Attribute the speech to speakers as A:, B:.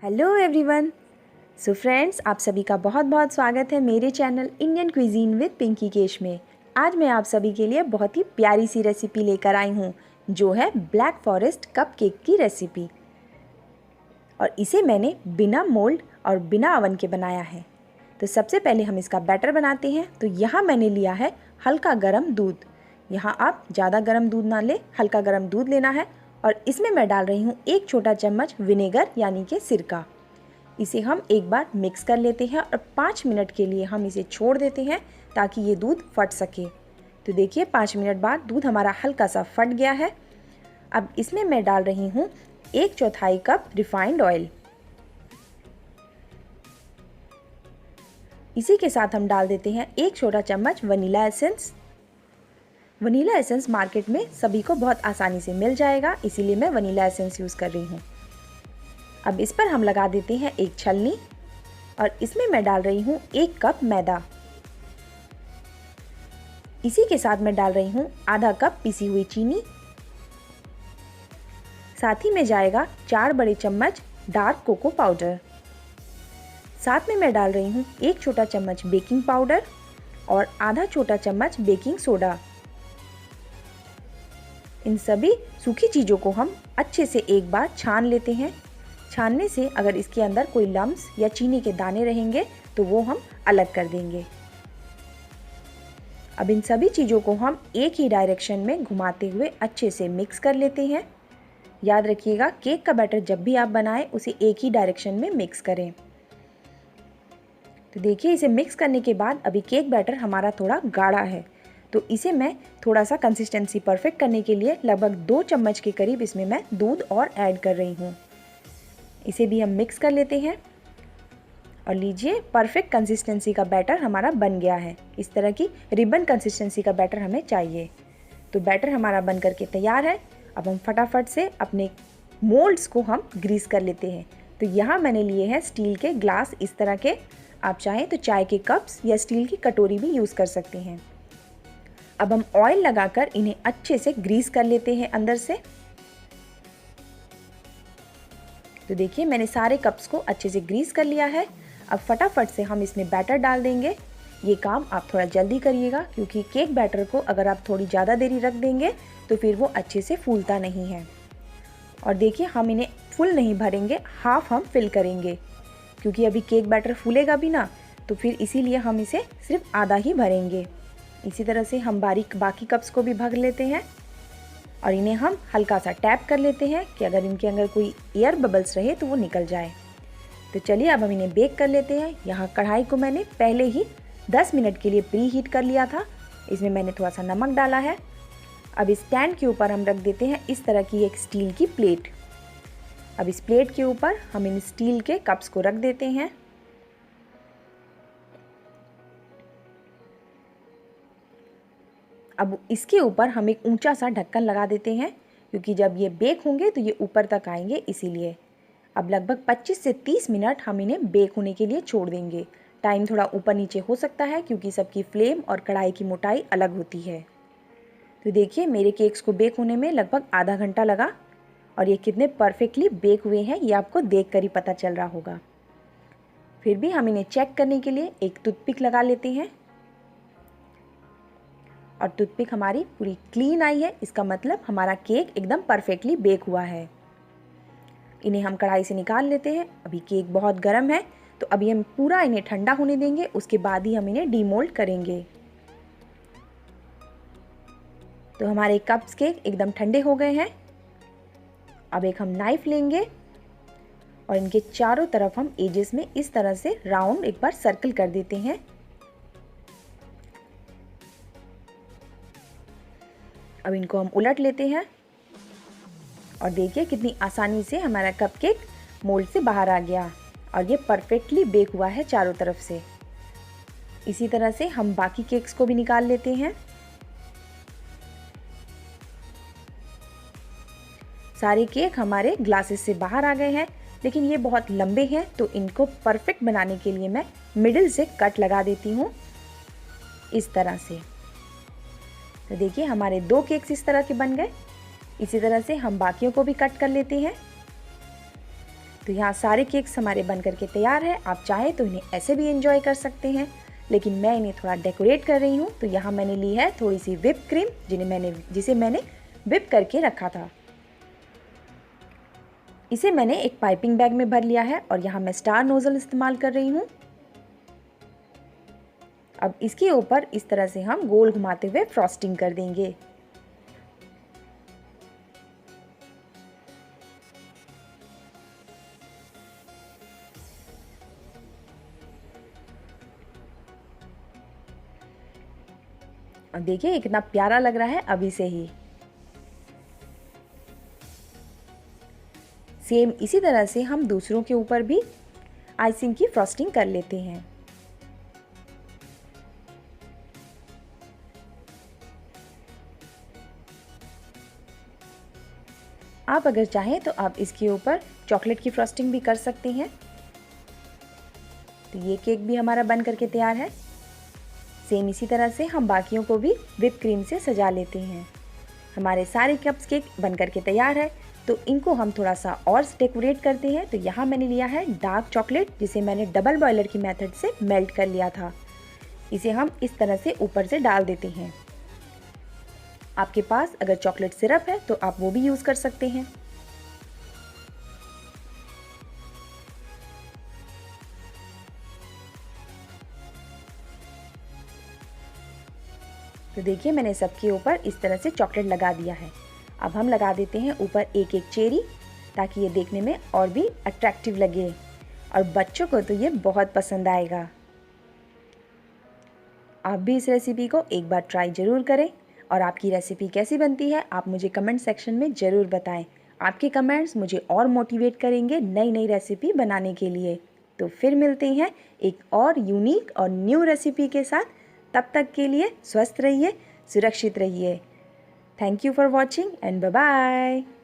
A: Hello everyone. So friends, आप सभी का बहुत बहुत स्वागत है मेरे channel Indian cuisine with Pinky Kesh में। आज मैं आप सभी के लिए बहुत ही प्यारी सी रेसिपी लेकर आई हूँ जो है ब्लैक फॉरेस्ट कपकेक की रेसिपी। और इसे मैंने बिना मोल्ड और बिना अवन के बनाया है। तो सबसे पहले हम इसका बैटर बनाते हैं। तो यहाँ मैंने लिया है हल्का गर्म दूध। यहाँ आप ज़्यादा गर्म दूध ना ले, हल्का गर्म दूध लेना है। और इसमें मैं डाल रही हूँ 1 छोटा चम्मच विनेगर यानी कि सिरका। इसे हम एक बार मिक्स कर लेते हैं और 5 मिनट के लिए हम इसे छोड़ देते हैं ताकि ये दूध फट सके। तो देखिए 5 मिनट बाद दूध हमारा हल्का सा फट गया है। अब इसमें मैं डाल रही हूँ 1/4 कप रिफाइंड ऑयल। इसी के साथ हम डाल देते हैं 1 छोटा चम्मच vanilla essence. Vanilla essence market में सभी को बहुत आसानी से मिल जाएगा, इसीलिए मैं वनीला एसेंस यूज़ कर रही हूँ। अब इस पर हम लगा देते हैं एक छलनी और इसमें मैं डाल रही हूँ 1 कप मैदा। इसी के साथ मैं डाल रही हूँ आधा कप पिसी हुई चीनी। साथ ही में जाएगा 4 बड़े चम्मच डार्क कोको पाउडर। साथ में मैं डाल रही हूँ 1 छोटा चम्मच बेकिंग पाउडर और आधा छोटा चम्मच बेकिंग सोडा। इन सभी सूखी चीज़ों को हम अच्छे से एक बार छान लेते हैं। छानने से अगर इसके अंदर कोई लम्स या चीनी के दाने रहेंगे तो वो हम अलग कर देंगे। अब इन सभी चीज़ों को हम एक ही डायरेक्शन में घुमाते हुए अच्छे से मिक्स कर लेते हैं। याद रखिएगा, केक का बैटर जब भी आप बनाएं उसे एक ही डायरेक्शन में मिक्स करें। तो देखिए, इसे मिक्स करने के बाद अभी केक बैटर हमारा थोड़ा गाढ़ा है, तो इसे मैं थोड़ा सा कंसिस्टेंसी परफेक्ट करने के लिए लगभग 2 चम्मच के करीब इसमें मैं दूध और ऐड कर रही हूँ। इसे भी हम मिक्स कर लेते हैं और लीजिए, परफेक्ट कंसिस्टेंसी का बैटर हमारा बन गया है। इस तरह की रिबन कंसिस्टेंसी का बैटर हमें चाहिए। तो बैटर हमारा बन करके तैयार है। अब हम फटाफट से अपने मोल्ड्स को हम ग्रीस कर लेते हैं। तो यहाँ मैंने लिए हैं स्टील के ग्लास, इस तरह के। आप चाहें तो चाय के कप्स या स्टील की कटोरी भी यूज़ कर सकते हैं। अब हम ऑयल लगाकर इन्हें अच्छे से ग्रीस कर लेते हैं अंदर से। तो देखिए, मैंने सारे कप्स को अच्छे से ग्रीस कर लिया है। अब फटाफट से हम इसमें बैटर डाल देंगे। ये काम आप थोड़ा जल्दी करिएगा, क्योंकि केक बैटर को अगर आप थोड़ी ज़्यादा देरी रख देंगे तो फिर वो अच्छे से फूलता नहीं है। और देखिए, हम इन्हें फुल नहीं भरेंगे, हाफ हम फिल करेंगे, क्योंकि अभी केक बैटर फूलेगा भी ना, तो फिर इसीलिए हम इसे सिर्फ आधा ही भरेंगे। इसी तरह से हम बाकी कप्स को भी भर लेते हैं और इन्हें हम हल्का सा टैप कर लेते हैं कि अगर इनके अंदर कोई एयर बबल्स रहे तो वो निकल जाए। तो चलिए, अब हम इन्हें बेक कर लेते हैं। यहाँ कढ़ाई को मैंने पहले ही 10 मिनट के लिए प्री हीट कर लिया था। इसमें मैंने थोड़ा सा नमक डाला है। अब इस स्टैंड के ऊपर हम रख देते हैं इस तरह की एक स्टील की प्लेट। अब इस प्लेट के ऊपर हम इन स्टील के कप्स को रख देते हैं। अब इसके ऊपर हम एक ऊंचा सा ढक्कन लगा देते हैं, क्योंकि जब ये बेक होंगे तो ये ऊपर तक आएंगे, इसीलिए। अब लगभग 25 से 30 मिनट हम इन्हें बेक होने के लिए छोड़ देंगे। टाइम थोड़ा ऊपर नीचे हो सकता है, क्योंकि सबकी फ्लेम और कढ़ाई की मोटाई अलग होती है। तो देखिए, मेरे केक्स को बेक होने में लगभग आधा घंटा लगा और ये कितने परफेक्टली बेक हुए हैं ये आपको देख कर ही पता चल रहा होगा। फिर भी हम इन्हें चेक करने के लिए एक टूथपिक लगा लेते हैं और टूथपिक हमारी पूरी क्लीन आई है। इसका मतलब हमारा केक एकदम परफेक्टली बेक हुआ है। इन्हें हम कढ़ाई से निकाल लेते हैं। अभी केक बहुत गर्म है, तो अभी हम पूरा इन्हें ठंडा होने देंगे, उसके बाद ही हम इन्हें डीमोल्ड करेंगे। तो हमारे कप्स केक एकदम ठंडे हो गए हैं। अब एक हम नाइफ लेंगे और इनके चारों तरफ हम एजेस में इस तरह से राउंड एक बार सर्कल कर देते हैं। अब इनको हम उलट लेते हैं और देखिए कितनी आसानी से हमारा कपकेक मोल्ड से बाहर आ गया और ये परफेक्टली बेक हुआ है चारों तरफ से। इसी तरह से हम बाकी केक्स को भी निकाल लेते हैं। सारे केक हमारे ग्लासेस से बाहर आ गए हैं, लेकिन ये बहुत लंबे हैं, तो इनको परफेक्ट बनाने के लिए मैं मिडिल से कट लगा देती हूँ इस तरह से। तो देखिए, हमारे 2 केक्स इस तरह के बन गए। इसी तरह से हम बाकियों को भी कट कर लेते हैं। तो यहाँ सारे केक्स हमारे बन करके तैयार है। आप चाहे तो इन्हें ऐसे भी एंजॉय कर सकते हैं, लेकिन मैं इन्हें थोड़ा डेकोरेट कर रही हूँ। तो यहाँ मैंने ली है थोड़ी सी व्हिप क्रीम जिसे मैंने व्हिप करके रखा था। इसे मैंने एक पाइपिंग बैग में भर लिया है और यहाँ मैं स्टार नोजल इस्तेमाल कर रही हूँ। अब इसके ऊपर इस तरह से हम गोल घुमाते हुए फ्रॉस्टिंग कर देंगे। और देखिए ये कितना प्यारा लग रहा है अभी से ही। सेम इसी तरह से हम दूसरों के ऊपर भी आइसिंग की फ्रॉस्टिंग कर लेते हैं। आप अगर चाहें तो आप इसके ऊपर चॉकलेट की फ्रॉस्टिंग भी कर सकते हैं। तो ये केक भी हमारा बन करके तैयार है। सेम इसी तरह से हम बाकियों को भी व्हिप क्रीम से सजा लेते हैं। हमारे सारे कप्स केक बन करके तैयार है। तो इनको हम थोड़ा सा और डेकोरेट करते हैं। तो यहाँ मैंने लिया है डार्क चॉकलेट, जिसे मैंने डबल बॉयलर की मेथड से मेल्ट कर लिया था। इसे हम इस तरह से ऊपर से डाल देते हैं। आपके पास अगर चॉकलेट सिरप है तो आप वो भी यूज़ कर सकते हैं। तो देखिए मैंने सबके ऊपर इस तरह से चॉकलेट लगा दिया है। अब हम लगा देते हैं ऊपर एक एक चेरी, ताकि ये देखने में और भी अट्रैक्टिव लगे और बच्चों को तो ये बहुत पसंद आएगा। आप भी इस रेसिपी को एक बार ट्राई ज़रूर करें और आपकी रेसिपी कैसी बनती है आप मुझे कमेंट सेक्शन में ज़रूर बताएं। आपके कमेंट्स मुझे और मोटिवेट करेंगे नई नई रेसिपी बनाने के लिए। तो फिर मिलते हैं एक और यूनिक और न्यू रेसिपी के साथ। तब तक के लिए स्वस्थ रहिए, सुरक्षित रहिए। Thank you for watching and bye bye.